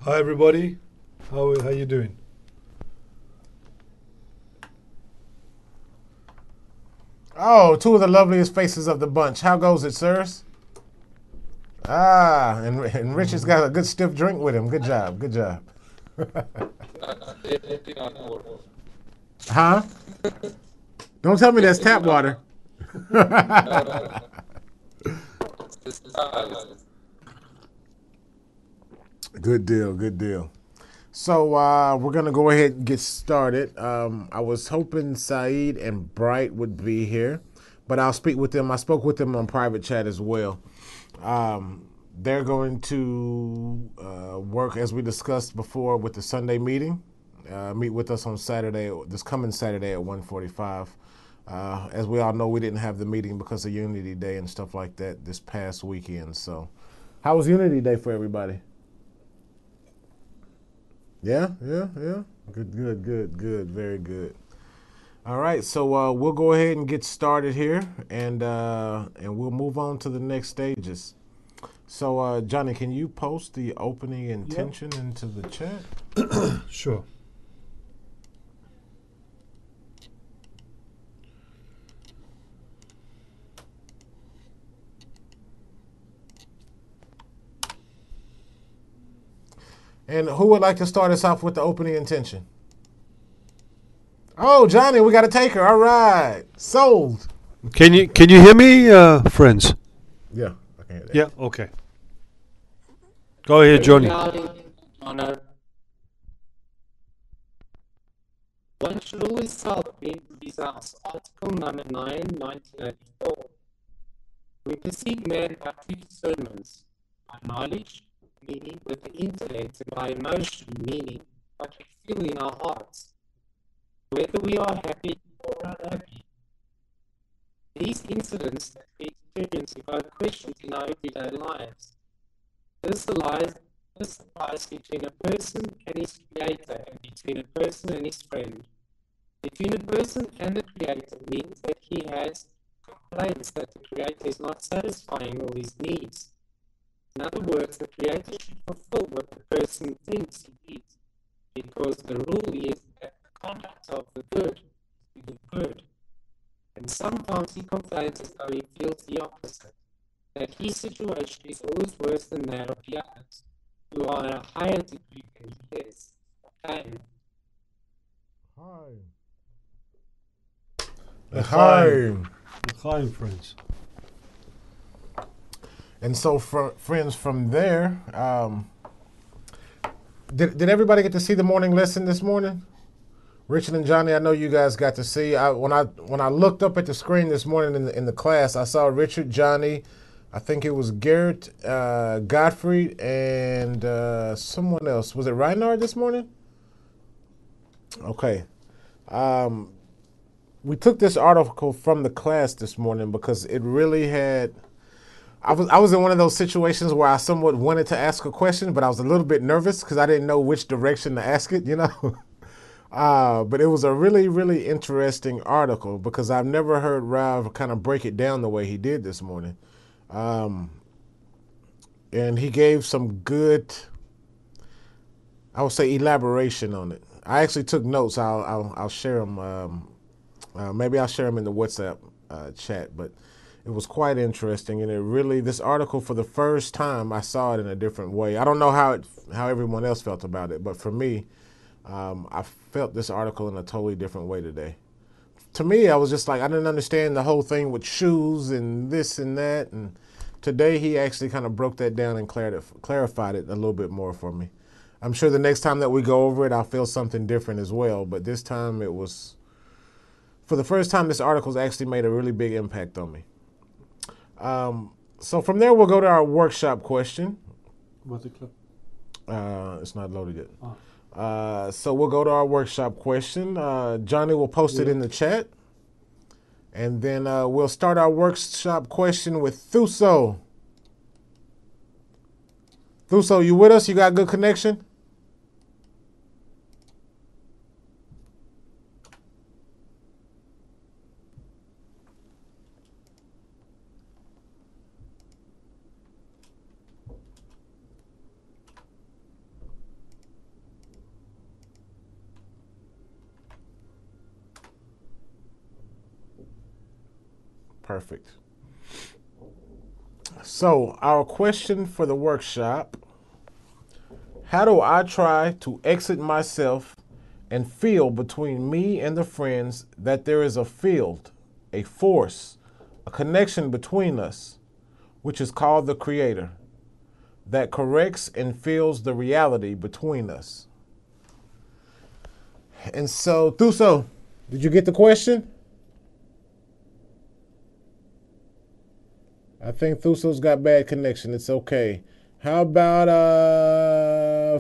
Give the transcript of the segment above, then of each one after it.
Hi everybody, how you doing? Oh, two of the loveliest faces of the bunch. How goes it, sirs? Ah, and Rich has got a good stiff drink with him. Good job, good job. Huh? Don't tell me that's tap water. Good deal, good deal. So we're gonna go ahead and get started. I was hoping Saeed and Bright would be here, but I'll speak with them. I spoke with them on private chat as well. They're going to work as we discussed before with the Sunday meeting. Meet with us on Saturday, this coming Saturday at 1:45. As we all know, we didn't have the meeting because of Unity Day and stuff like that this past weekend. So, how was Unity Day for everybody? Yeah, yeah, yeah. Good, good, good, good. Very good. All right, so we'll go ahead and get started here, and we'll move on to the next stages. So, Johnny, can you post the opening Yep. intention into the chat? Sure. And who would like to start us off with the opening intention? Oh, Johnny, we got a taker. All right, sold. Can you hear me, friends? Yeah, I can hear that. Yeah. Okay. Go ahead, Very Johnny. loud honor. One should always start with results. Article number 9, 1984. We perceive man by two discernments, by knowledge, meaning with the intellect, and by emotion, meaning what we feel in our hearts, whether we are happy or unhappy. These incidents that we experience evoke questions in our everyday lives. This lies this applies between a person and his creator, and between a person and his friend. Between a person and the creator means that he has complaints that the creator is not satisfying all his needs. In other words, the creator should fulfill what the person thinks he needs, because the rule is that the conduct of the good is the good. And sometimes he complains as though he feels the opposite, that his situation is always worse than that of the others, who are at a higher degree than he is. Okay. Hi. L'chaim. Hi. L'chaim, friends. And so, friends, from there, did everybody get to see the morning lesson this morning? Richard and Johnny, I know you guys got to see. When I looked up at the screen this morning in the class, I saw Richard, Johnny, I think it was Garrett, Gottfried, and someone else. Was it Reinhard this morning? Okay. We took this article from the class this morning because it really had. I was in one of those situations where I somewhat wanted to ask a question, but I was a little bit nervous because I didn't know which direction to ask it. But it was a really, really interesting article because I've never heard Rav kind of break it down the way he did this morning. And he gave some good, I would say, elaboration on it. I actually took notes. I'll share them. Maybe I'll share them in the WhatsApp chat. But it was quite interesting, and it really, this article, for the first time, I saw it in a different way. I don't know how everyone else felt about it, but for me, I felt this article in a totally different way today. To me, I was just like, I didn't understand the whole thing with shoes and this and that. And today, he actually kind of broke that down and clarified it a little bit more for me. I'm sure the next time that we go over it, I'll feel something different as well. But this time, it was, for the first time, this article's actually made a really big impact on me. So from there, we'll go to our workshop question. It's not loaded yet. So we'll go to our workshop question. Johnny will post it in the chat. And then we'll start our workshop question with Thuso. Thuso, you with us? You got good connection? Perfect. So, our question for the workshop: how do I try to exit myself and feel between me and the friends that there is a field, a force, a connection between us, which is called the Creator, that corrects and feels the reality between us? And so, Thuso, did you get the question? I think Thuso's got bad connection. It's okay. How about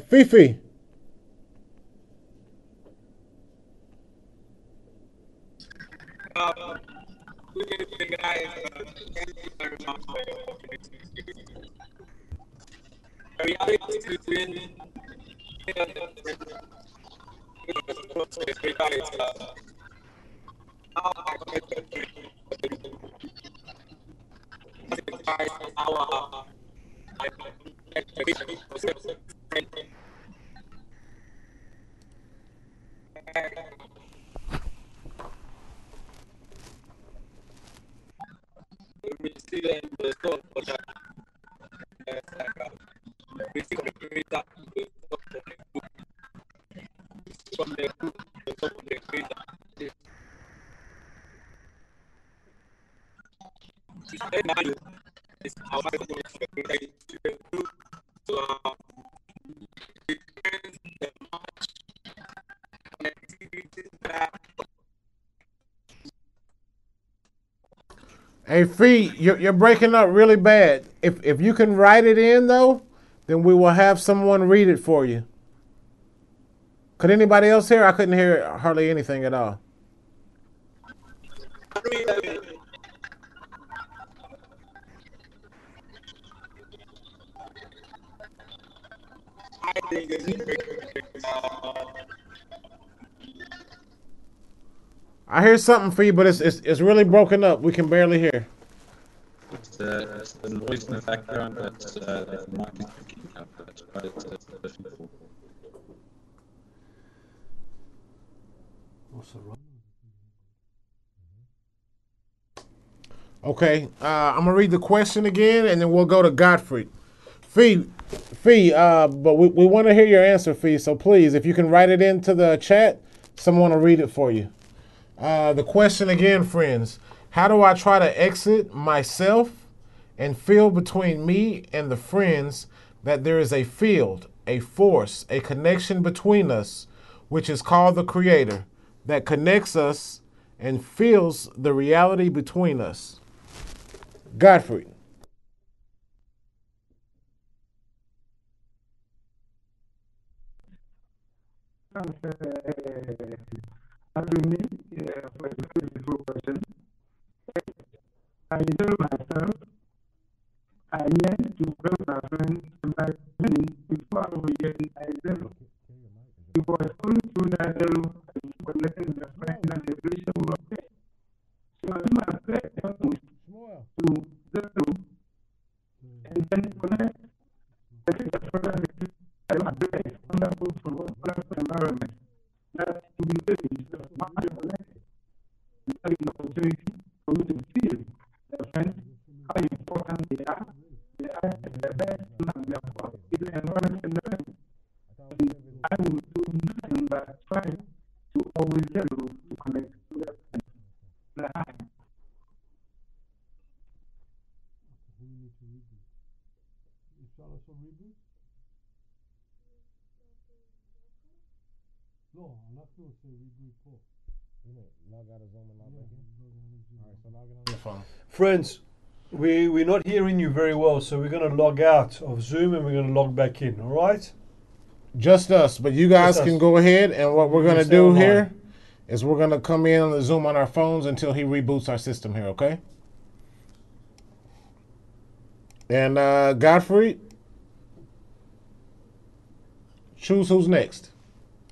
Fifi? Good evening, guys. Thank you very much for your opportunity. The reality between me and the how I get the dream. Our Hey, Fee, you're breaking up really bad. If you can write it in, though, then we will have someone read it for you. Could anybody else hear? I couldn't hear hardly anything at all. I hear something for you, but it's really broken up. We can barely hear. It's the noise in the background that's the mic is picking up, but it's difficult. Okay, I'm gonna read the question again, and then we'll go to Godfrey. Fee, but we want to hear your answer, Fee. So please, if you can write it into the chat, someone will read it for you. The question again, friends: how do I try to exit myself and feel between me and the friends that there is a field, a force, a connection between us, which is called the Creator, that connects us and feels the reality between us? Godfrey. For a beautiful question. I enjoy myself. I learn to build my friends and by winning before we get I zero. It was only through that zero I connected with the friend and the relation was there. So I do my best to zero and then connect. I think the friend is my best wonderful environment. That to be very much connected. Having the opportunity for me to feel the friends, how important they are the best man they are is the environment and the friends. And I will do nothing but try to always get to connect to the friends. Friends, we're not hearing you very well, so we're going to log out of Zoom and we're going to log back in, all right? Just us, but you guys Just can us. go ahead, and what we're going to stay do online. here is we're going to come in on the Zoom on our phones until he reboots our system here, okay? And Godfrey, choose who's next.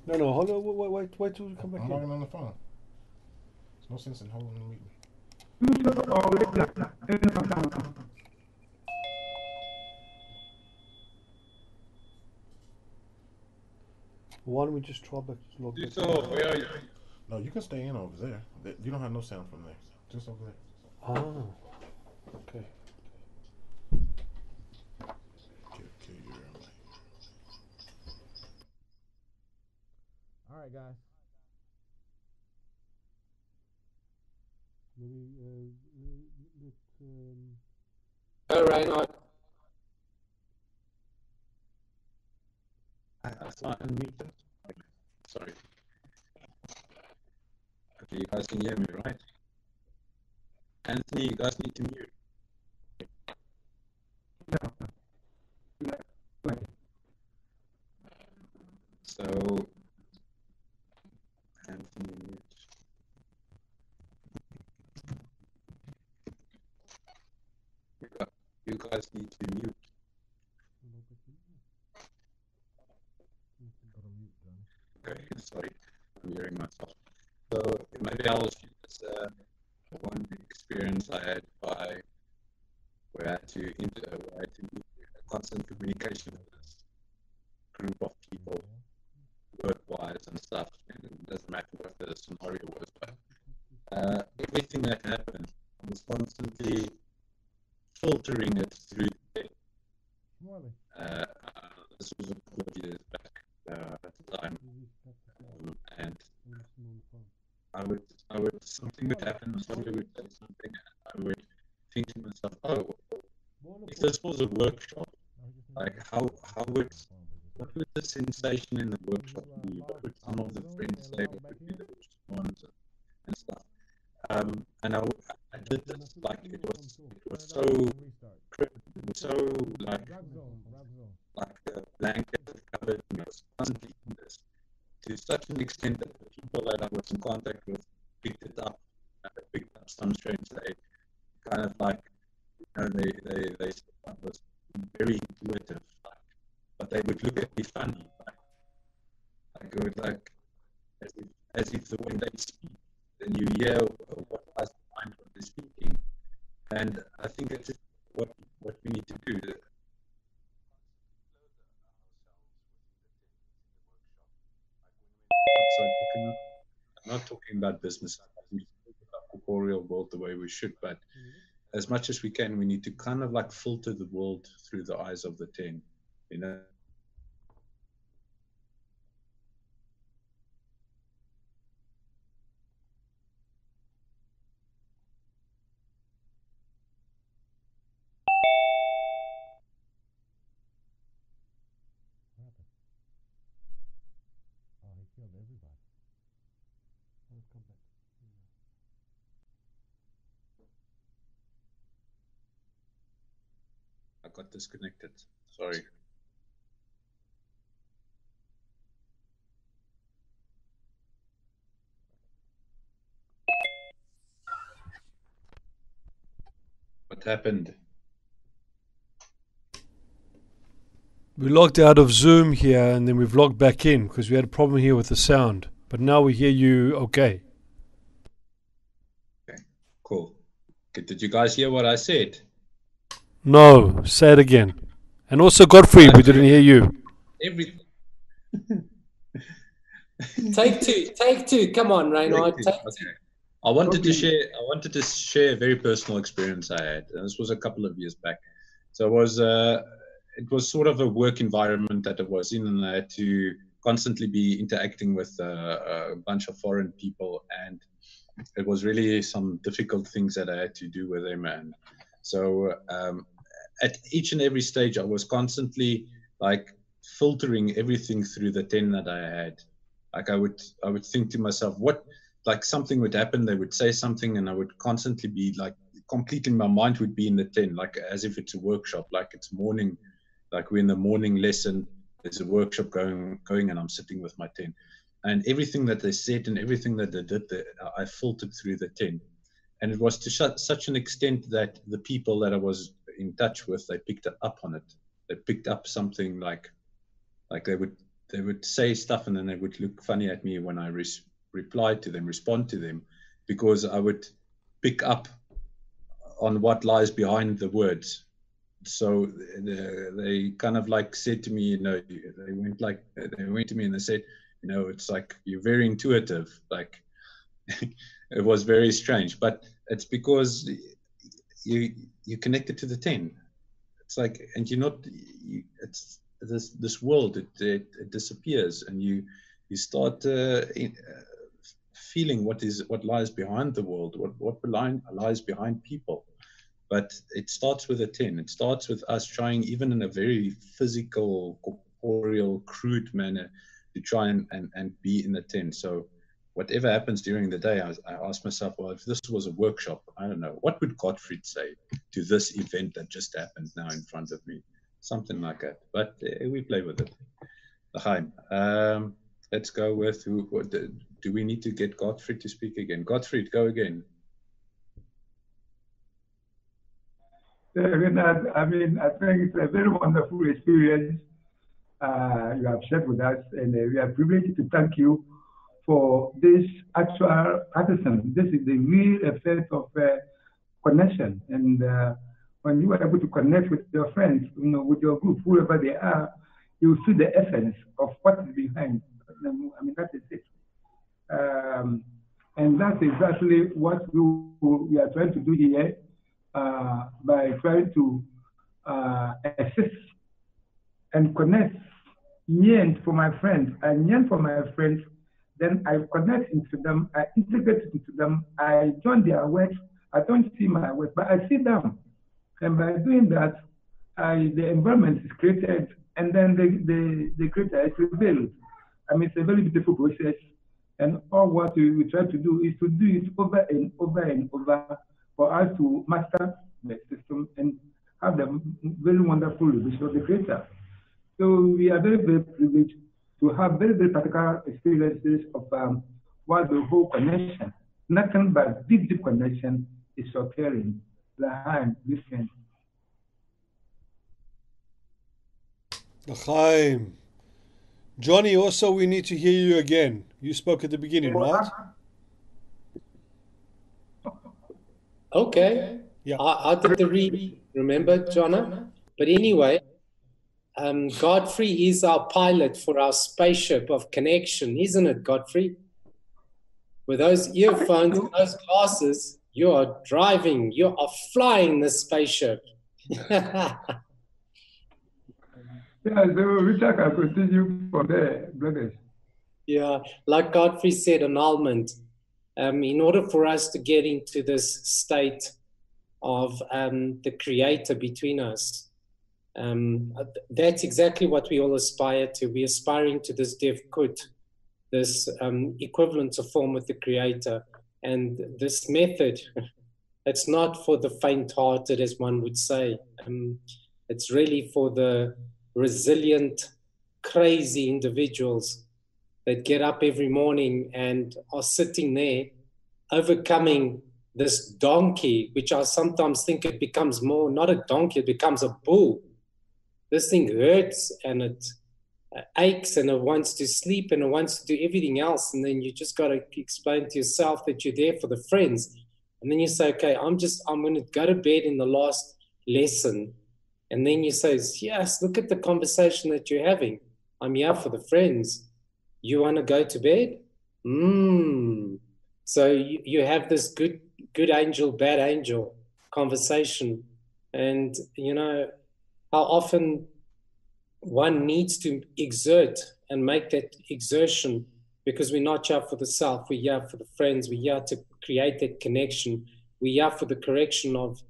No, hold on, wait till we come back I'm in. logging on the phone. There's no sense in holding the meeting. Why don't we just try back to log back in? So, where are you? No, you can stay in over there. You don't have no sound from there. Just over there. Oh, okay. All right, guys. Maybe Oh, Reinhard. I thought unmuted. Sorry. Okay, you guys can hear me, right? Anthony, you guys need to mute. So, Anthony, mute. You guys need to mute. Okay, sorry, I'm hearing myself. So maybe I'll share this one experience I had where I had to be in constant communication with this group of people, work-wise and stuff. And it doesn't matter what the scenario was, but everything that happened, I was constantly filtering it through. This was a couple of years back at the time, and I would something would happen, somebody would say something, and I would think to myself, oh, if this was a workshop, like what would the sensation in the workshop be? What would some of the friends say? What would be the response and stuff? And I did this like it was so like a blanket that covered me. I was constantly in this to such an extent that the people that I was in contact with picked it up. Picked up some strange. They kind of like, they I was very intuitive, but they would look at me funny, like it would like as if when they speak, then you hear what lies behind what they're speaking, and I think it's what we need to do. I'm not talking about business, I'm talking about corporeal world the way we should, but as much as we can, we need to kind of like filter the world through the eyes of the 10, you know. I got disconnected. Sorry. What happened? we logged out of Zoom here and then we've logged back in because we had a problem here with the sound. But now we hear you okay. Okay, cool. Okay, did you guys hear what I said? No, say it again. And also Godfrey, we didn't hear you. Everything. Take two. Come on, Reinhard. Take two. I wanted to share a very personal experience I had. And this was a couple of years back. So it was sort of a work environment that I was in, and I had to constantly be interacting with a bunch of foreign people, and it was really some difficult things that I had to do with them. And so at each and every stage, I was constantly like filtering everything through the 10 that I had. Like I would think to myself, like something would happen, they would say something, and I would constantly be like completely, my mind would be in the 10, like as if it's a workshop, like it's morning, like we're in the morning lesson, there's a workshop going, and I'm sitting with my 10. And everything that they said and everything that they did, I filtered through the 10. And it was to such an extent that the people that I was in touch with, they picked up on it. They picked up something like they would say stuff, and then they would look funny at me when I replied to them, respond to them, because I would pick up on what lies behind the words. So they kind of like said to me, they went to me and they said, it's like you're very intuitive. Like it was very strange, but it's because you connected to the 10. It's like, and you're not. It's this world. It disappears, and you start feeling what lies behind the world, what lies behind people. But it starts with a 10. It starts with us trying, even in a very physical, corporeal, crude manner, to try and be in the 10. So whatever happens during the day, I ask myself, well, if this was a workshop, I don't know, what would Gottfried say to this event that just happened now in front of me? Something like that. But we play with it. L'chaim. Let's go with do we need to get Gottfried to speak again? Gottfried, go again. Renard, I mean, I think it's a very wonderful experience you have shared with us, and we are privileged to thank you for this actual artisan. This is the real effect of connection, and when you are able to connect with your friends, with your group, whoever they are, you see the essence of what is behind. I mean, that is it. And that's exactly what we are trying to do here by trying to assist and connect, yearn for my friends. I yearn for my friends, then I connect into them, I integrate into them, I join their works. I don't see my work, but I see them. And by doing that, the environment is created, and then the creator is revealed. I mean, it's a very beautiful process. And all what we try to do is to do it over and over and over for us to master the system and have the very wonderful revelation of the creator. So we are very, very privileged to have very, very practical experiences of what the whole connection, nothing but deep, deep connection is occurring behind this thing. L'chaim. Johnny, also we need to hear you again. You spoke at the beginning, right? Okay. Yeah. I did the read, remember, Jonna? But anyway, Godfrey is our pilot for our spaceship of connection, isn't it, Godfrey? With those earphones and those glasses, you are driving, you are flying the spaceship. Yeah, so Richard can continue from there, brothers. Yeah, like Godfrey said, annulment. In order for us to get into this state of the Creator between us, that's exactly what we all aspire to. We're aspiring to this Devkut, this equivalent of form with the Creator. And this method, it's not for the faint-hearted, as one would say. It's really for the resilient, crazy individuals that get up every morning and are sitting there overcoming this donkey, which I sometimes think it becomes more, not a donkey, it becomes a bull. This thing hurts and it aches and it wants to sleep and it wants to do everything else. And then you just got to explain to yourself that you're there for the friends. And then you say, okay, I'm going to go to bed in the last lesson. And then you say, yes, look at the conversation that you're having. I'm here for the friends. You want to go to bed? So you have this good angel, bad angel conversation. And, how often one needs to exert and make that exertion, because we're not here for the self, we're here for the friends, we're here to create that connection. We're here for the correction of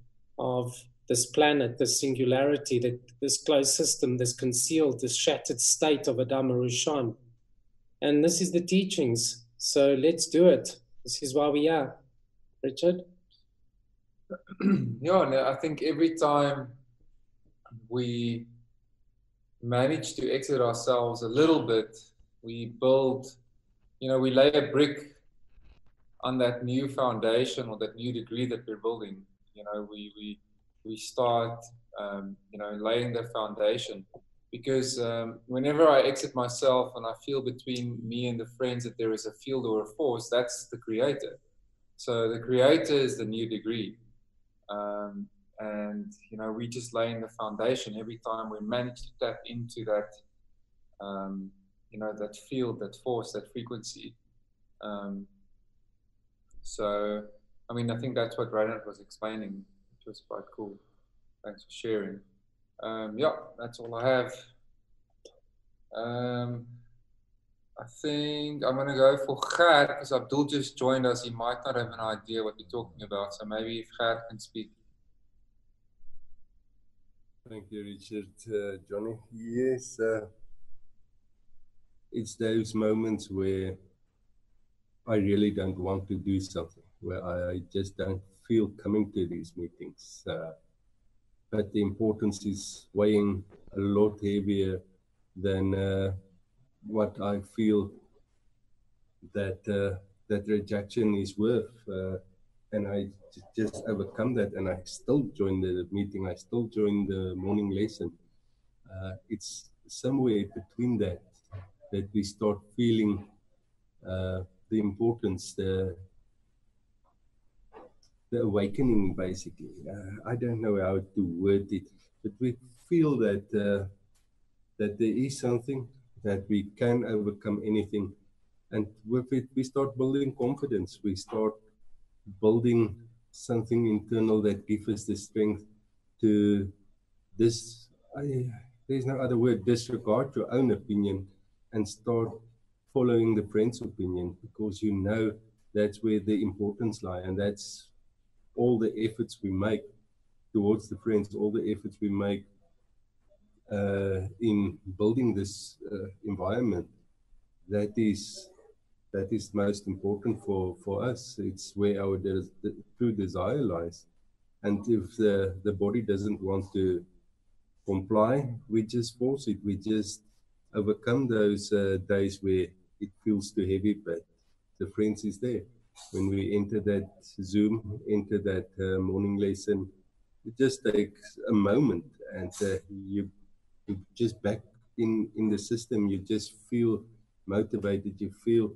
this planet, this singularity, this closed system, this concealed, this shattered state of Adam Rishon. And this is the teachings. So let's do it. This is why we are. Richard? Yeah, no, I think every time we manage to exit ourselves a little bit, we build, we lay a brick on that new foundation or that new degree that we're building. We start, laying the foundation. Because whenever I exit myself and I feel between me and the friends that there is a field or a force, that's the Creator. So the Creator is the new degree. And we just laying the foundation every time we manage to tap into that, that field, that force, that frequency. So I mean, I think that's what Reinhard was explaining, which was quite cool. Thanks for sharing. Yeah, that's all I have. I think I'm going to go for Gert, because Abdul just joined us. He might not have an idea what we're talking about. So maybe if Gert can speak. Thank you, Richard. Johnny, yes, it's those moments where I really don't want to do something, where I just don't feel coming to these meetings. But the importance is weighing a lot heavier than what I feel that rejection is worth. And I just overcome that, and I still join the meeting. I still join the morning lesson. It's somewhere between that we start feeling the importance, the awakening, basically. I don't know how to word it, but we feel that that there is something, that we can overcome anything, and with it we start building confidence. We start building something internal that gives us the strength to this. There's no other word. Disregard your own opinion and start following the friend's opinion, because you know that's where the importance lies, and that's all the efforts we make towards the friends, all the efforts we make in building this environment. That is most important for us. It's where our true desire lies. And if the body doesn't want to comply, we just force it. We just overcome those days where it feels too heavy, but the friends is there. When we enter that Zoom, enter that morning lesson, it just takes a moment, and you just back in the system. You just feel motivated. You feel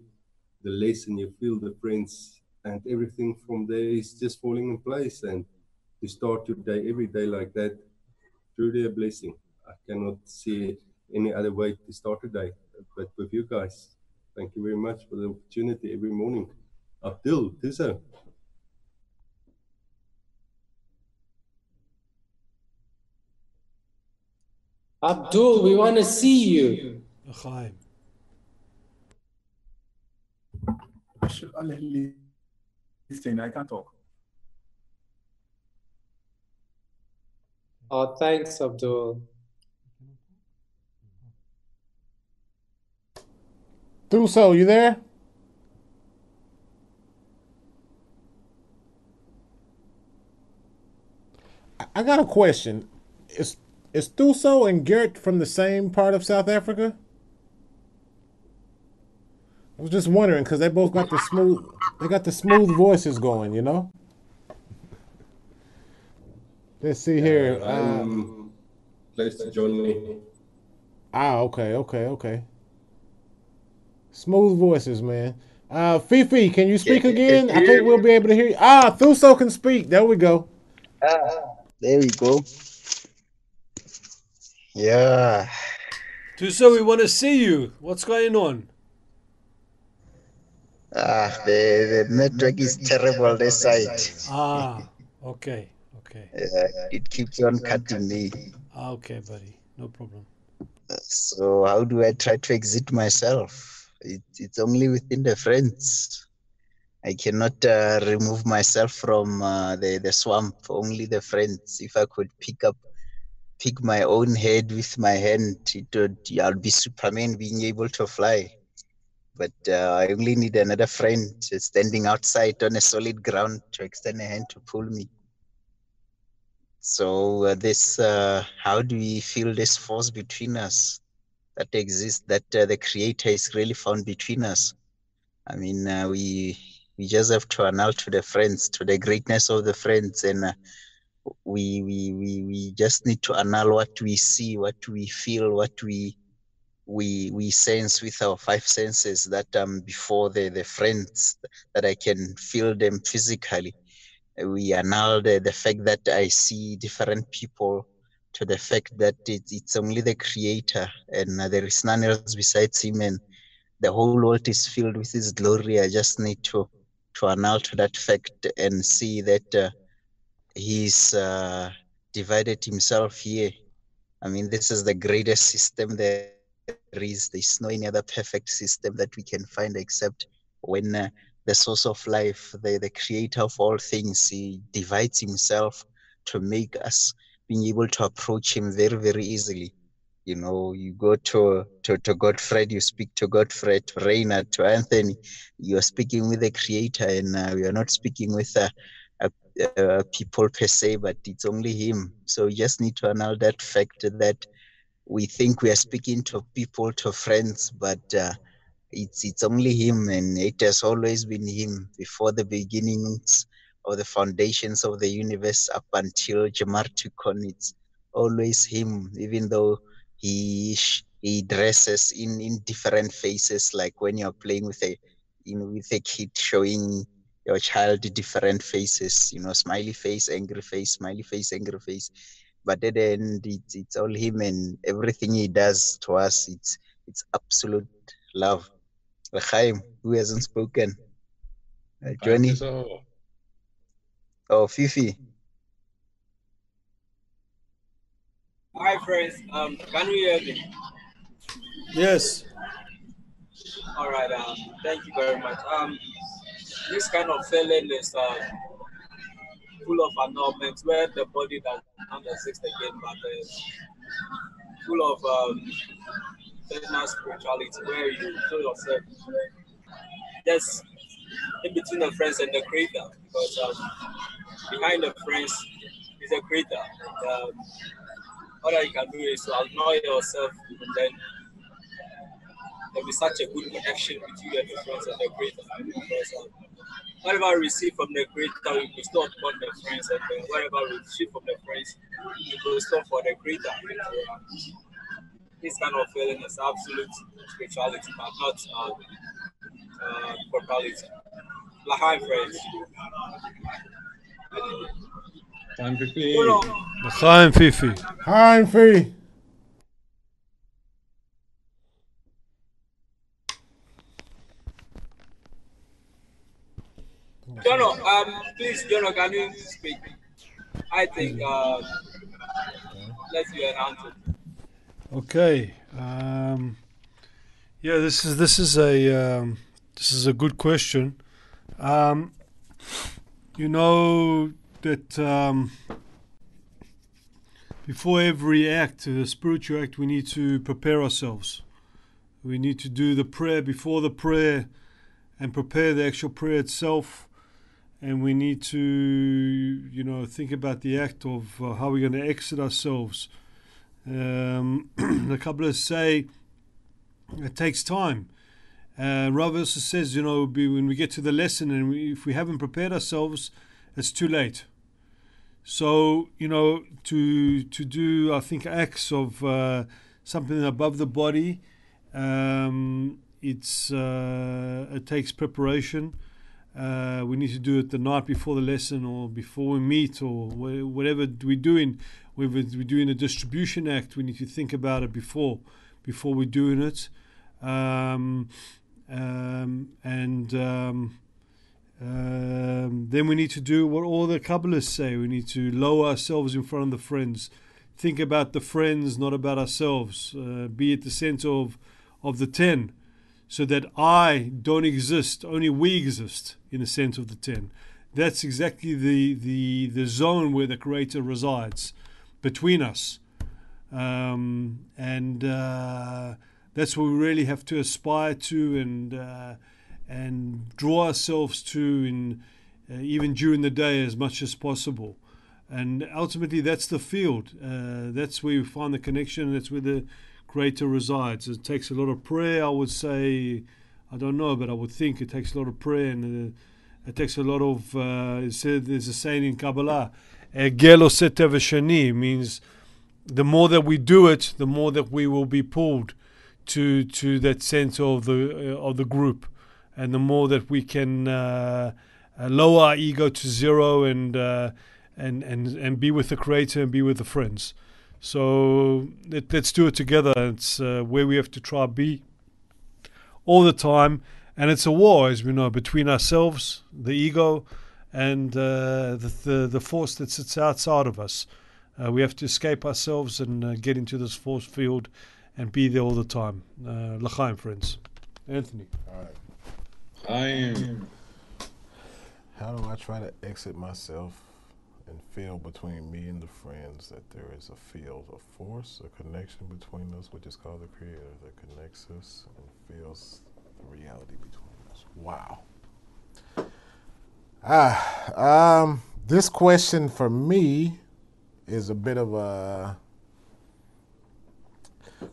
the lesson. You feel the friends, and everything from there is just falling in place. And to start your day, every day like that, truly a blessing. I cannot see any other way to start a day but with you guys. Thank you very much for the opportunity every morning. Abdul, do so. Abdul, we want to see you. L'chaim. I should only listen, I can't talk. Oh, thanks, Abdul. Thuso, you there? I got a question. Is Thuso and Gert from the same part of South Africa? I was just wondering, because they both got the smooth voices going, you know? Let's see here. I'm close to Johnny. Okay. Smooth voices, man. Fifi, can you speak again? I think we'll be able to hear you. Thuso can speak. There we go. There we go. Yeah. Thuso, we want to see you. What's going on? The network is terrible this side. Okay. It keeps on cutting me. Okay, buddy. No problem. So how do I try to exit myself? It's only within the friends. I cannot remove myself from the swamp. Only the friends. If I could pick my own head with my hand, I'll be Superman being able to fly. But I only need another friend standing outside on a solid ground to extend a hand to pull me. So how do we feel this force between us that exists, that the Creator is really found between us? I mean, we just have to annul to the friends, to the greatness of the friends, and we just need to annul what we see, what we feel, what we sense with our five senses, that before the friends, that I can feel them physically. We annul the fact that I see different people, to the fact that it's only the Creator and there is none else besides Him, and the whole world is filled with His glory. I just need to annul to that fact and see that he's divided himself here. I mean, this is the greatest system there is. There's no any other perfect system that we can find except when the source of life, the creator of all things, he divides himself to make us being able to approach him very, very easily. You know, you go to Godfred, you speak to Godfred, to Reynard, to Anthony, you're speaking with the creator, and we are not speaking with people per se, but it's only him. So you just need to annul that fact that we think we are speaking to people, to friends, but it's only him, and it has always been him before the beginnings or the foundations of the universe up until Jamar took on. It's always him, even though he dresses in different faces, like when you're playing with a kid, showing your child different faces, smiley face, angry face, smiley face, angry face. But at the end, it's all him, and everything he does to us, it's absolute love. Chaim, who hasn't spoken? Johnny? Oh, Fifi. Hi, friends. Can you hear me? Yes. All right. Thank you very much. This kind of feeling is full of annulments where the body does not exist again, but full of internal spirituality where you feel yourself just in between the friends and the creator, because behind the friends is a creator. And, all that you can do is to ignore yourself, and then there'll be such a good connection between you and the friends and the creator. Because whatever we receive from the creator, we bestow upon the friends, and whatever we receive from the friends, we bestow for the creator. This kind of feeling is absolute spirituality, but not corporality. Lahai, friends. Time Fifi. Chaim Fifi. Hi, Fifi. Jono, please, Jono, can you speak? I think let's do an answer. Okay. Yeah, this is a good question. You know that before every act, the spiritual act, we need to prepare ourselves. We need to do the prayer before the prayer and prepare the actual prayer itself. And we need to, think about the act of how we're going to exit ourselves. The Kabbalah say it takes time. Rav also says, when we get to the lesson and if we haven't prepared ourselves, it's too late. So, to do, I think, acts of something above the body, it takes preparation. We need to do it the night before the lesson or before we meet or whatever we're doing. Whether we're doing a distribution act, we need to think about it before we're doing it. Then we need to do what all the Kabbalists say. We need to lower ourselves in front of the friends. Think about the friends, not about ourselves. Be at the center of the 10. So that I don't exist, only we exist in the center of the 10. That's exactly the zone where the Creator resides, between us. And that's what we really have to aspire to and draw ourselves to even during the day as much as possible. And ultimately that's the field. That's where you find the connection. That's where the Creator resides. It takes a lot of prayer, I would say. I don't know, but I would think it takes a lot of prayer, and it takes a lot of. There's a saying in Kabbalah, "Gel oseh tev shani," means the more that we do it, the more that we will be pulled to that center of the group, and the more that we can lower our ego to zero and be with the Creator and be with the friends. So let's do it together. It's where we have to try to be all the time And it's a war, as we know, between ourselves, the ego, and the force that sits outside of us. We have to escape ourselves and get into this force field and be there all the time. L'chaim, friends. Anthony. All right. I am. How do I try to exit myself and feel between me and the friends that there is a field, a force, a connection between us, which is called the Creator, that connects us and feels the reality between us? Wow. This question for me is a bit of a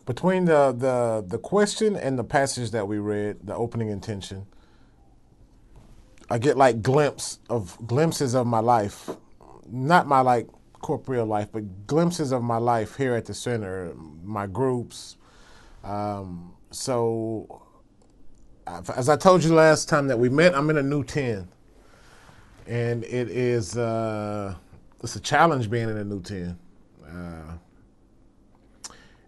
between the question and the passage that we read, the opening intention. I get like glimpses of my life, not my like corporeal life, but glimpses of my life here at the center, my groups. So, as I told you last time that we met, I'm in a new 10, and it is it's a challenge being in a new 10.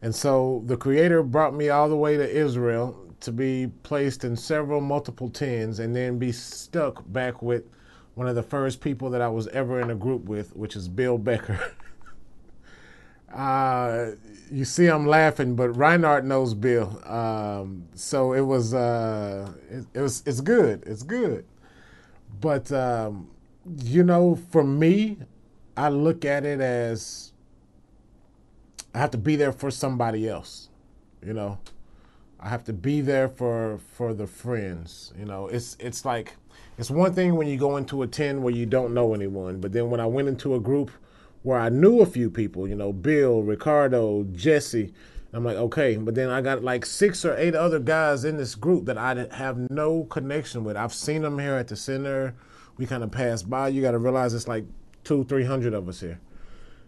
And so the Creator brought me all the way to Israel to be placed in several multiple 10s and then be stuck back with one of the first people that I was ever in a group with, which is Bill Becker. You see I'm laughing, but Reinhardt knows Bill. So it was, it's good. It's good. But, you know, for me, I look at it as I have to be there for somebody else, you know. I have to be there for the friends, you know. It's like, it's one thing when you go into a 10 where you don't know anyone, but then when I went into a group where I knew a few people, you know, Bill, Ricardo, Jesse, I'm like, okay, but then I got like 6 or 8 other guys in this group that I have no connection with. I've seen them here at the center. We kind of pass by. You got to realize it's like 200-300 of us here.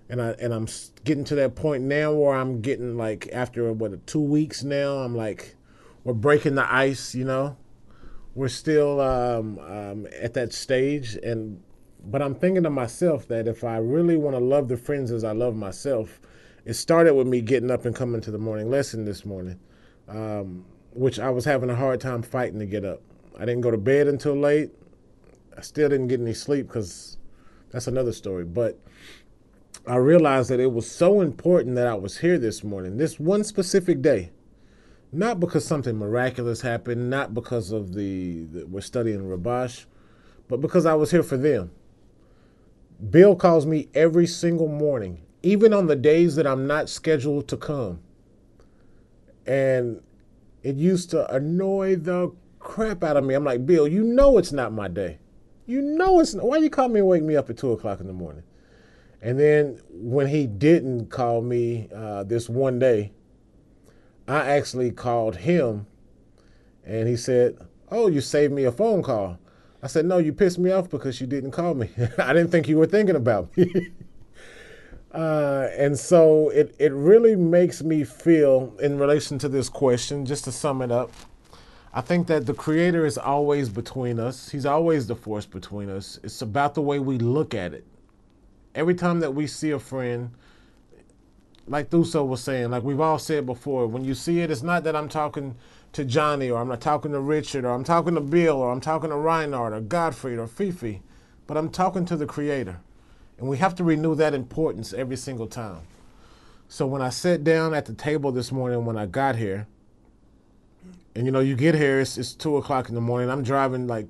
And I'm getting to that point now where I'm getting like, after 2 weeks now, I'm like, we're breaking the ice, you know. We're still at that stage, but I'm thinking to myself that if I really want to love the friends as I love myself, it started with me getting up and coming to the morning lesson this morning, which I was having a hard time fighting to get up. I didn't go to bed until late. I still didn't get any sleep because that's another story, but I realized that it was so important that I was here this morning, this one specific day, not because something miraculous happened, not because of we're studying Rabash, but because I was here for them. Bill calls me every single morning, even on the days that I'm not scheduled to come. And it used to annoy the crap out of me. I'm like, Bill, you know it's not my day. You know it's not. Why you call me and wake me up at 2 o'clock in the morning? And then when he didn't call me this one day, I actually called him, and he said, oh, you saved me a phone call. I said, no, you pissed me off because you didn't call me. I didn't think you were thinking about me. And so it really makes me feel, in relation to this question, just to sum it up, I think that the Creator is always between us. He's always the force between us. It's about the way we look at it. Every time that we see a friend, like Thuso was saying, like we've all said before, when you see it, it's not that I'm talking to Johnny, or I'm not talking to Richard, or I'm talking to Bill, or I'm talking to Reinhardt, or Godfrey, or Fifi, but I'm talking to the Creator. And we have to renew that importance every single time. So when I sat down at the table this morning when I got here, and you know, you get here, it's 2 o'clock in the morning. I'm driving like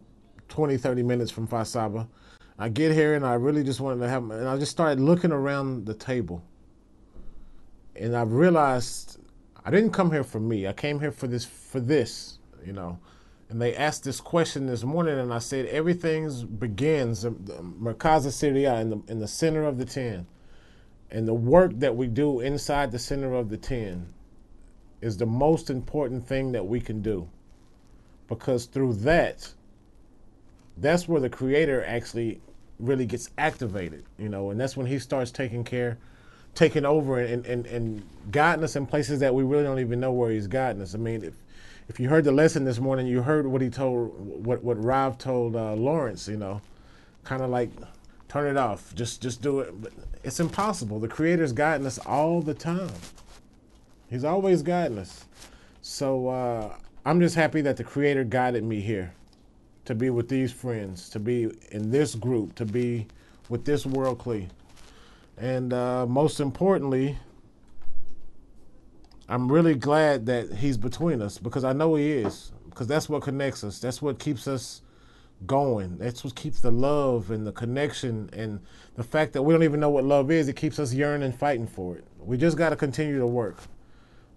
20-30 minutes from Fasaba. I get here and I really just wanted to have, and I just started looking around the table. And I realized I didn't come here for me. I came here for this, you know. And they asked this question this morning, and I said everything begins, Merkaza Syria, in the center of the 10. And the work that we do inside the center of the 10 is the most important thing that we can do. Because through that's where the Creator actually really gets activated, you know, and that's when he starts taking over and guiding us in places that we really don't even know where he's guiding us. I mean, if you heard the lesson this morning, you heard what he told, what Rav told Lawrence, you know, kind of like, turn it off, just do it. But it's impossible. The Creator's guiding us all the time. He's always guiding us. So I'm just happy that the Creator guided me here to be with these friends, to be in this group, to be with this world Kli. And most importantly, I'm really glad that he's between us, because I know he is, because that's what connects us. That's what keeps us going. That's what keeps the love and the connection, and the fact that we don't even know what love is. It keeps us yearning, fighting for it. We just got to continue to work.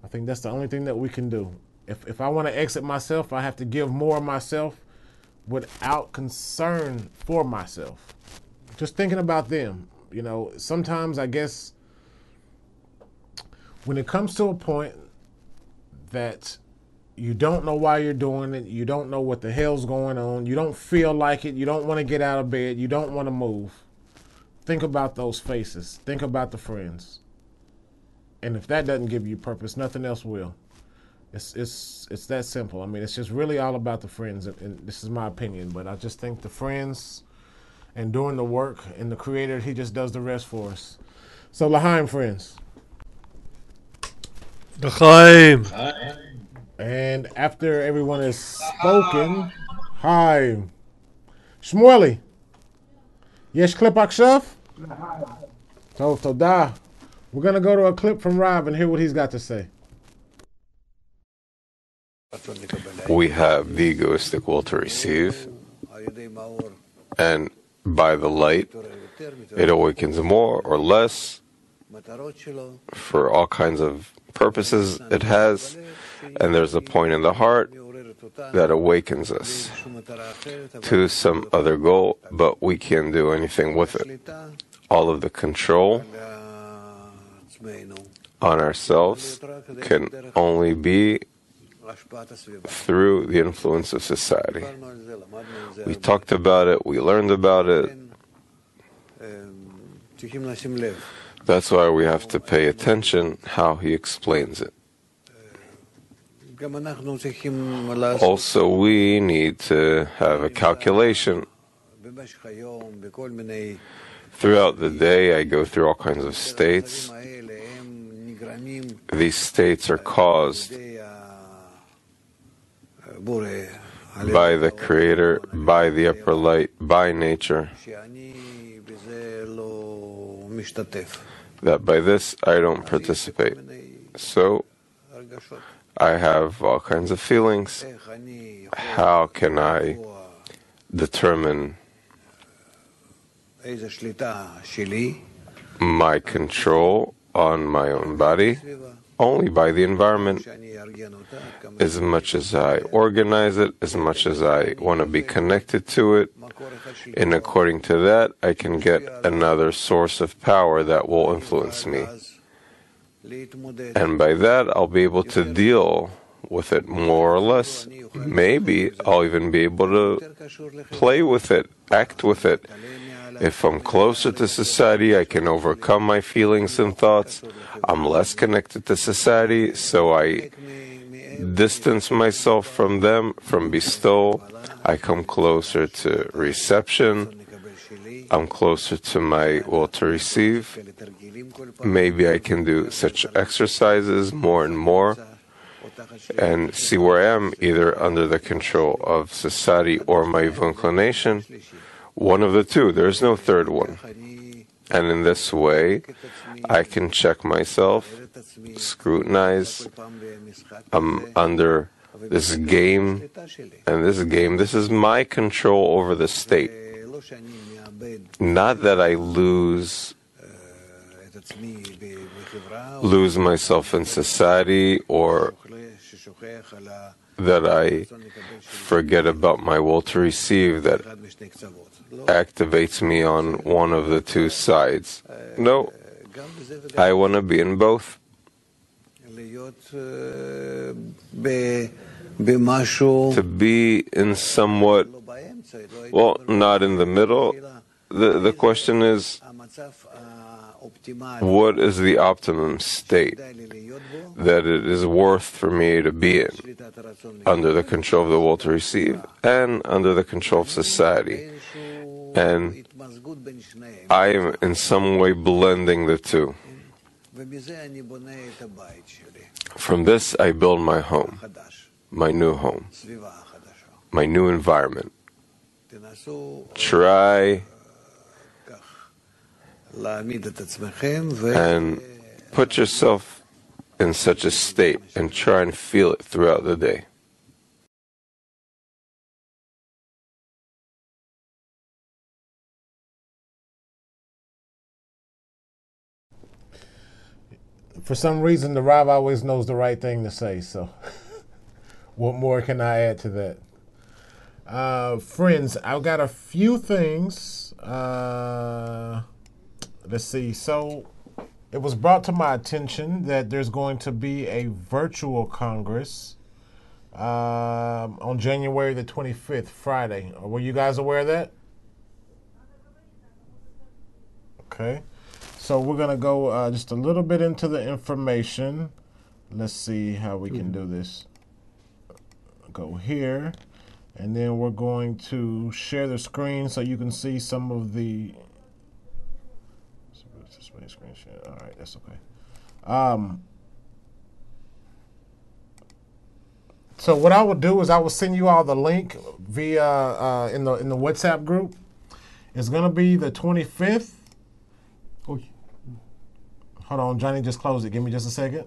I think that's the only thing that we can do. If I want to exit myself, I have to give more of myself without concern for myself. Just thinking about them. You know, sometimes I guess when it comes to a point that you don't know why you're doing it, you don't know what the hell's going on, you don't feel like it, you don't want to get out of bed, you don't want to move, think about those faces. Think about the friends. And if that doesn't give you purpose, nothing else will. It's that simple. I mean, it's just really all about the friends, and this is my opinion, but I just think the friends and doing the work, and the Creator, he just does the rest for us. So, L'chaim, friends. L'chaim. And after everyone has spoken, hi. Shmueli, יש קליפ עכשיו? טוב, תודה. We're going to go to a clip from Rav and hear what he's got to say. We have the egoistic will to receive, and by the light, it awakens more or less for all kinds of purposes it has, and there's a point in the heart that awakens us to some other goal, but we can't do anything with it. All of the control on ourselves can only be through the influence of society. We talked about it, we learned about it. That's why we have to pay attention how he explains it. Also, we need to have a calculation. Throughout the day, I go through all kinds of states. These states are caused by the Creator, by the upper light, by nature. That by this I don't participate. So I have all kinds of feelings. How can I determine my control on my own body? Only by the environment. As much as I organize it, as much as I want to be connected to it, and according to that, I can get another source of power that will influence me. And by that, I'll be able to deal with it more or less. Maybe I'll even be able to play with it, act with it. If I'm closer to society, I can overcome my feelings and thoughts. I'm less connected to society, so I distance myself from them, from bestowal. I come closer to reception. I'm closer to my will to receive. Maybe I can do such exercises more and more and see where I am, either under the control of society or my evil inclination. One of the two. There is no third one. And in this way, I can check myself, scrutinize. I'm under this game, and this is my control over the state. Not that I lose myself in society, or that I forget about my will to receive that activates me on one of the two sides. No, I want to be in both. To be in somewhat, well, not in the middle. The question is, what is the optimum state that it is worth for me to be in, under the control of the will to receive and under the control of society? And I am in some way blending the two. From this I build my home, my new home, my new environment. Try and put yourself in such a state and try and feel it throughout the day. For some reason, the Rav always knows the right thing to say, so what more can I add to that? Friends, I've got a few things. Let's see. So it was brought to my attention that there's going to be a virtual Congress on January the 25th, Friday. Were you guys aware of that? Okay. So we're going to go just a little bit into the information. Let's see how we can do this. Go here. And then we're going to share the screen so you can see some of the... Screen share. All right, that's okay. So what I will do is I will send you all the link via in the WhatsApp group. It's going to be the 25th. Oh, hold on, Johnny just closed it. Give me just a second.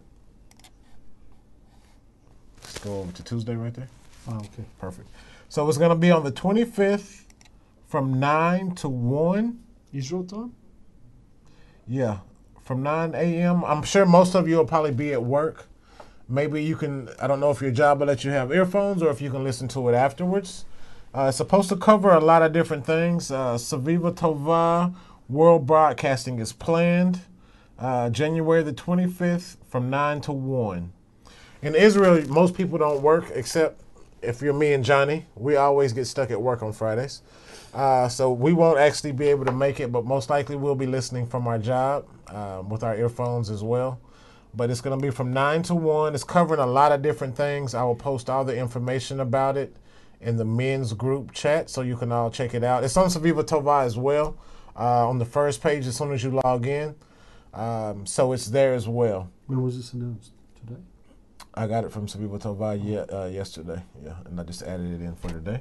Let's go over to Tuesday right there. Oh, okay. Perfect. So it's going to be on the 25th from 9 to 1. Israel time? Yeah, from 9 a.m. I'm sure most of you will probably be at work. Maybe you can, I don't know if your job will let you have earphones or if you can listen to it afterwards. It's supposed to cover a lot of different things. Saviva Tova, World Broadcasting is planned. January the 25th from 9 to 1. In Israel, most people don't work except if you're me and Johnny. We always get stuck at work on Fridays. So we won't actually be able to make it, but most likely we'll be listening from our job with our earphones as well. But it's going to be from 9 to 1. It's covering a lot of different things. I will post all the information about it in the men's group chat so you can all check it out. It's on Saviva Tova as well on the first page as soon as you log in. So it's there as well. When was this announced? Today? I got it from Saviva Tova yesterday. Yeah, and I just added it in for today.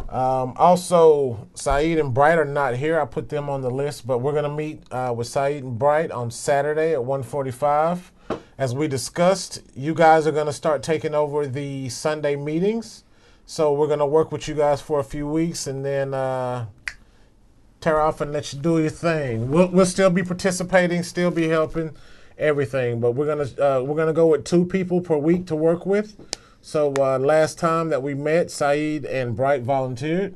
Also, Saeed and Bright are not here. I put them on the list, but we're going to meet with Saeed and Bright on Saturday at 1:45. As we discussed, you guys are going to start taking over the Sunday meetings. So we're going to work with you guys for a few weeks and then tear off and let you do your thing. We'll still be participating, still be helping, everything. But we're gonna go with 2 people per week to work with. So last time that we met, Saeed and Bright volunteered.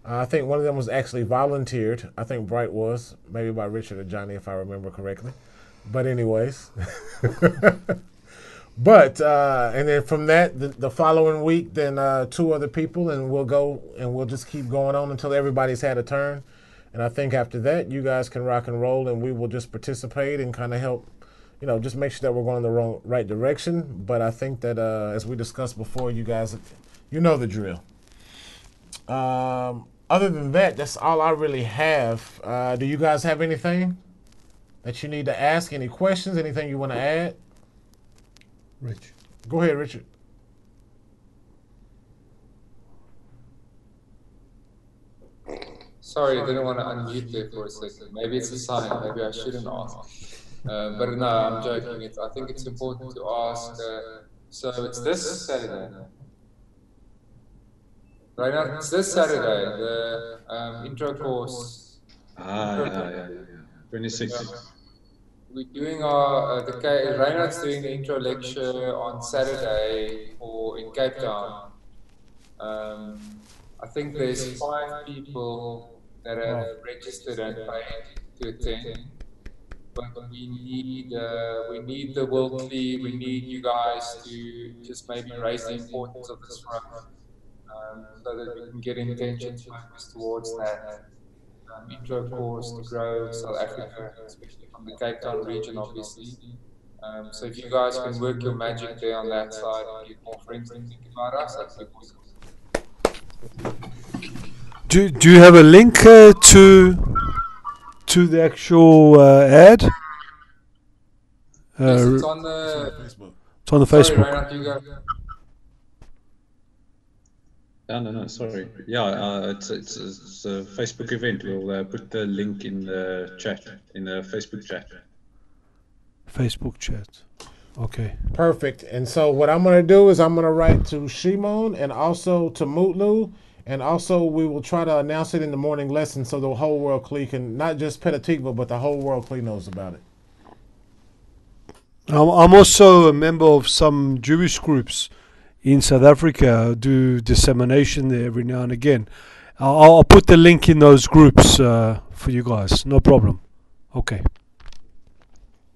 I think one of them was actually volunteered. I think Bright was, maybe by Richard or Johnny, if I remember correctly. But anyways. But, and then from that, the following week, then 2 other people, and we'll go, and we'll just keep going on until everybody's had a turn. And I think after that, you guys can rock and roll, and we will just participate and kind of help, just make sure that we're going in the right direction. But I think that, as we discussed before, you guys, you know the drill. Other than that, that's all I really have. Do you guys have anything that you need to ask? Any questions? Anything you want to add? Rich. Go ahead, Richard. Sorry, I didn't want to unmute there for a second. Maybe it's a sign. Maybe I shouldn't ask. But no, I'm joking. I think it's important to ask. So it's this Saturday. Right now, it's this Saturday, the intro course. Yeah. 26. We're doing Reinhard's doing the intro lecture on Saturday in Cape Town. I think there's 5 people that have registered and paid to attend. But we need the weekly. We need you guys to just maybe raise the importance of this front, so that we can get intention focused towards that intro course to grow South Africa, especially from the Cape Town region, obviously. So if you guys can work your magic there on that side and get more friends to think about us, that'd be awesome. Do you have a link to the actual ad? Yes, it's on the Facebook. It's on the Facebook. Sorry, Reinhard, you go. No, sorry. Yeah, it's a Facebook event. We'll put the link in the chat, in the Facebook chat. Facebook chat. Okay. Perfect. And so what I'm going to do is I'm going to write to Shimon and also to Mutlu, and also we will try to announce it in the morning lesson so the whole world Kli can, not just Petah Tikva, but the whole world Kli knows about it. I'm also a member of some Jewish groups in South Africa. Do dissemination there every now and again. I'll put the link in those groups for you guys. No problem. Okay.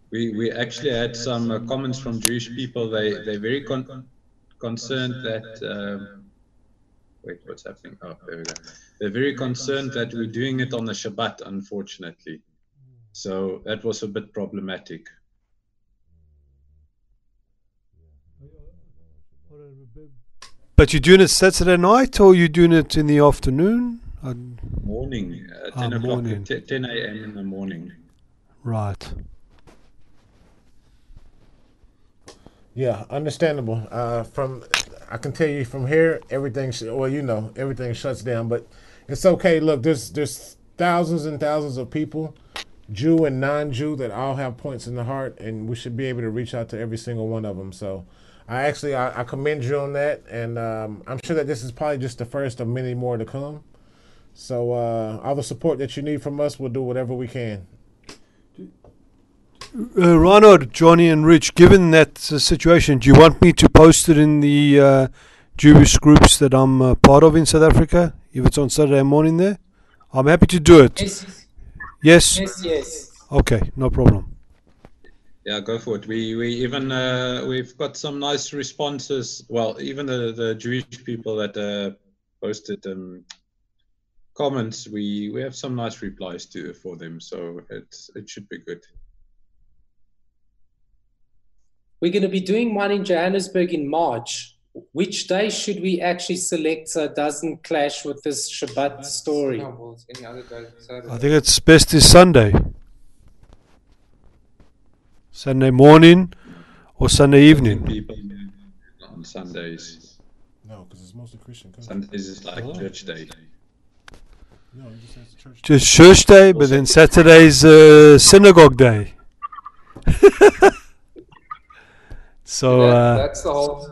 We actually had some comments from Jewish people. They're very concerned that wait, what's happening? Oh, there we go. They're very concerned that we're doing it on the Shabbat, unfortunately. So that was a bit problematic. But you're doing it Saturday night, or you're doing it in the afternoon? Morning, 10 o'clock, morning. 10 a.m. in the morning. Right. Yeah, understandable. I can tell you from here, everything. Everything shuts down. But it's okay. Look, there's thousands and thousands of people, Jew and non-Jew, that all have points in the heart, and we should be able to reach out to every single one of them. So, I commend you on that, and I'm sure that this is probably just the first of many more to come. So, all the support that you need from us, we'll do whatever we can. Reinhard, Johnny, and Rich, given that situation, do you want me to post it in the Jewish groups that I'm part of in South Africa, if it's on Saturday morning there? I'm happy to do it. Yes? Yes. Okay, no problem. Yeah, go for it. We even we've got some nice responses. Well, even the Jewish people that posted comments, we have some nice replies for them. So it should be good. We're going to be doing one in Johannesburg in March. Which day should we actually select so it doesn't clash with this Shabbat story? No, well, it's any other day, Saturday. I think it's best is Sunday. Sunday morning or Sunday evening. People on Sundays. No, because it's mostly Christian countries. Sundays is like church day. No, it just says church. Just church day, but then Saturday's synagogue day. So that's the whole.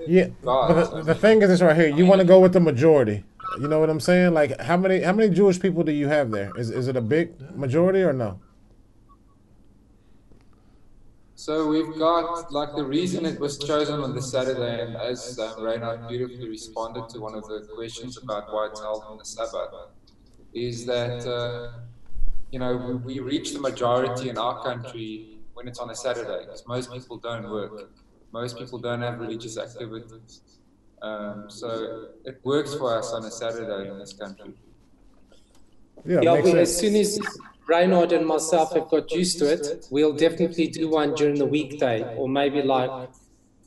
Yeah, but the thing is this right here. You want to go with the majority. You know what I'm saying? Like, how many Jewish people do you have there? Is it a big majority or no? So we've got, like, the reason it was chosen on the Saturday, and as Reinhard beautifully responded to one of the questions about why it's held on the Sabbath, is that, we reach the majority in our country when it's on a Saturday, because most people don't work. Most people don't have religious activities. So it works for us on a Saturday in this country. Yeah, as soon as Reinhard and myself have got used to it, we'll definitely do one during the weekday, or maybe like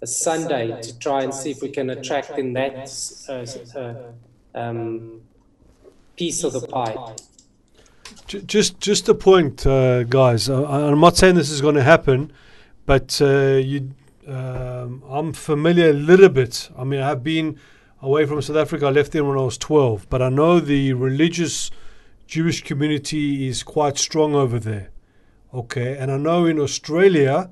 a Sunday, to try and see if we can attract in that piece of the pie. Just a point, guys. I'm not saying this is going to happen, but I'm familiar a little bit. I mean, I've been away from South Africa. I left there when I was 12, but I know the religious Jewish community is quite strong over there. Okay, and I know in Australia,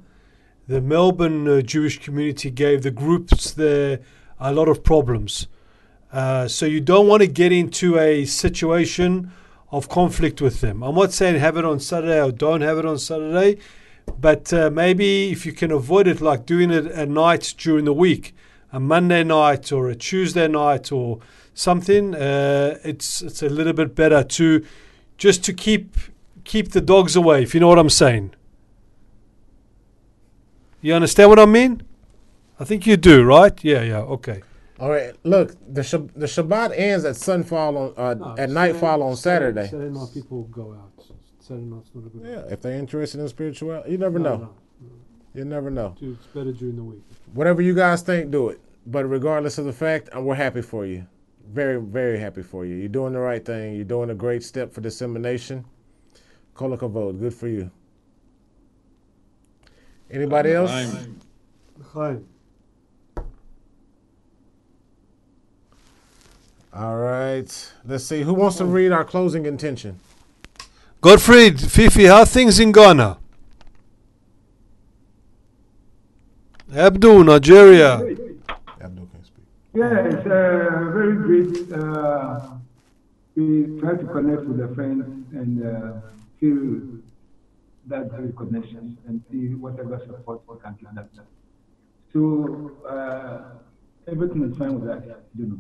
the Melbourne Jewish community gave the groups there a lot of problems. So you don't want to get into a situation of conflict with them. I'm not saying have it on Saturday or don't have it on Saturday, but maybe if you can avoid it, like doing it at night during the week, a Monday night or a Tuesday night or something, it's a little bit better to keep the dogs away, if you know what I'm saying. You understand what I mean? I think you do, right? Yeah, okay. All right, look, the Shabbat ends at sunfall at nightfall on Saturday. Saturday night people go out. Saturday night's not a good. Yeah, if they're interested in spirituality, you never know. No. You never know. Dude, it's better during the week. Whatever you guys think, do it. But regardless of the fact, we're happy for you. Very, very happy for you. You're doing the right thing. You're doing a great step for dissemination. Kol hakavod. Good for you. Anybody else? All right. Let's see. Who wants to read our closing intention? Gottfried, Fifi, how are things in Ghana? Abdul, Nigeria. Abdul can speak. Yeah, it's very great. We try to connect with the friends and feel that great connection and see whatever support we can give them. So everything is fine with that, you know.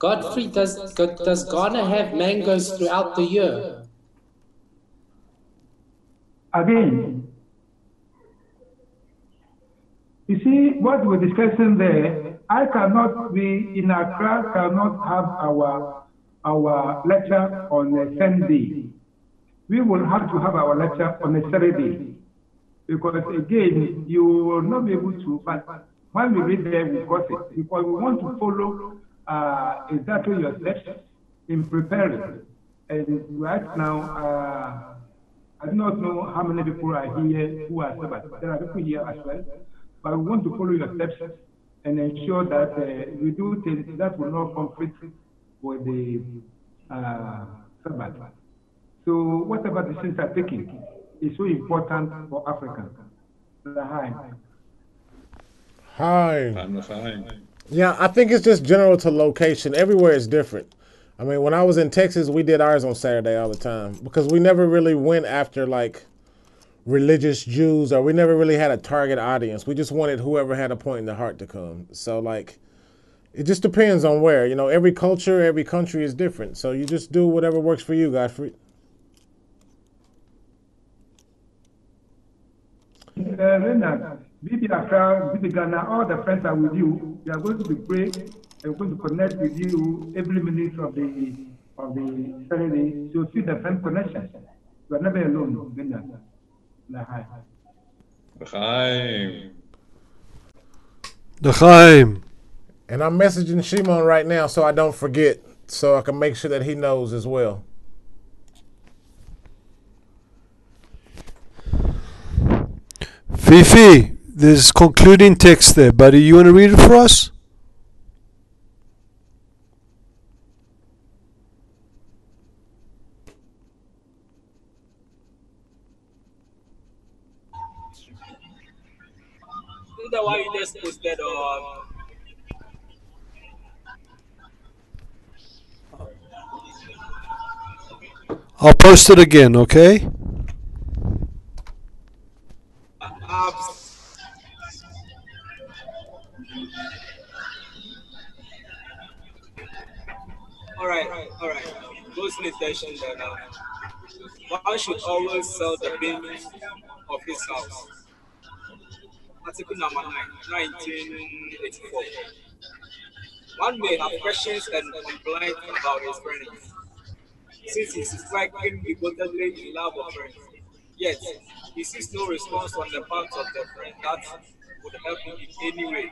Godfrey, does Ghana have mangoes throughout the year? Again, you see what we're discussing there. I cannot be in Accra, cannot have our lecture on a Sunday. We will have to have our lecture on a Saturday. Because again, you will not be able to, but when we read there, we got it. Because we want to follow exactly your steps in preparing. And right now, I do not know how many people are here who are Sabbath. There are people here as well. But we want to follow your steps and ensure that we do things that will not conflict with the Sabbath. So whatever decisions are taken is so important for Africans. Hi. Yeah, I think it's just general to location. Everywhere is different. I mean, when I was in Texas, we did ours on Saturday all the time because we never really went after like religious Jews, or we never really had a target audience. We just wanted whoever had a point in the heart to come. So like, it just depends on where. You know, every culture, every country is different. So you just do whatever works for you, Godfrey. Renard, Bibi Accra, Bibi Ghana, all the friends are with you. We are going to be great and we're going to connect with you every minute of the Saturday. So see the friend connection. You are never alone, Renard. L'chaim. And I'm messaging Shimon right now so I don't forget, so I can make sure that he knows as well. Fifi, there's concluding text there, buddy. You want to read it for us? Is that why you just posted on? I'll post it again, okay? All right. Closing intention that one should always sell the business of his house. Article number 9, 1984. One may have questions and complaints about his friends, since he is working devotedly in love of friends. Yet, he sees no response on the part of the friend that would help him in any way.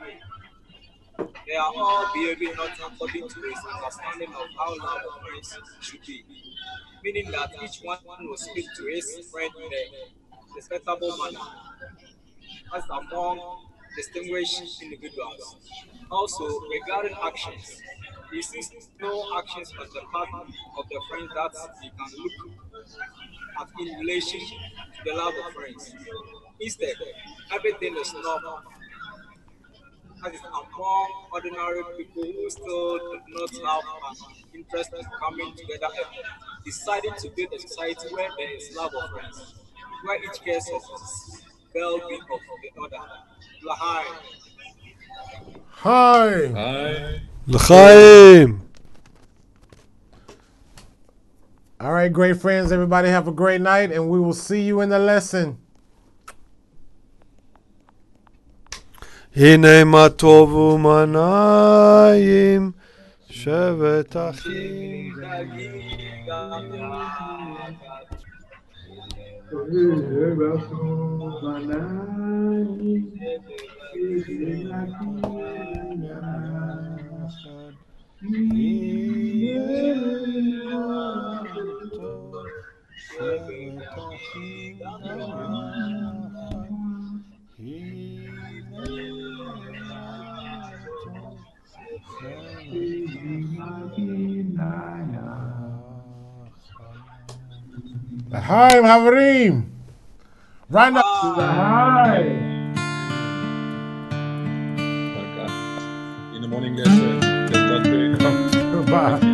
They are all behaving not according to his understanding of how love of friends should be, meaning that each one will speak to his friend in a respectable manner, as among distinguished individuals. Also, regarding actions, he sees no actions on the part of the friends that he can look at in relation to the love of friends. Instead, everything is normal, as is among ordinary people who still do not have an interest in coming together and deciding to build a society where there is love of friends, where each cares of the well-being of the other. Lahai. Hi. L'chaim. All right, great friends. Everybody have a great night, and we will see you in the lesson. הנה מה טוב ומה נעים, שבת אחים. שבת אחים יחד. L'chaim, Havarim. Right now. Hi. In the morning, let's God pray. Goodbye.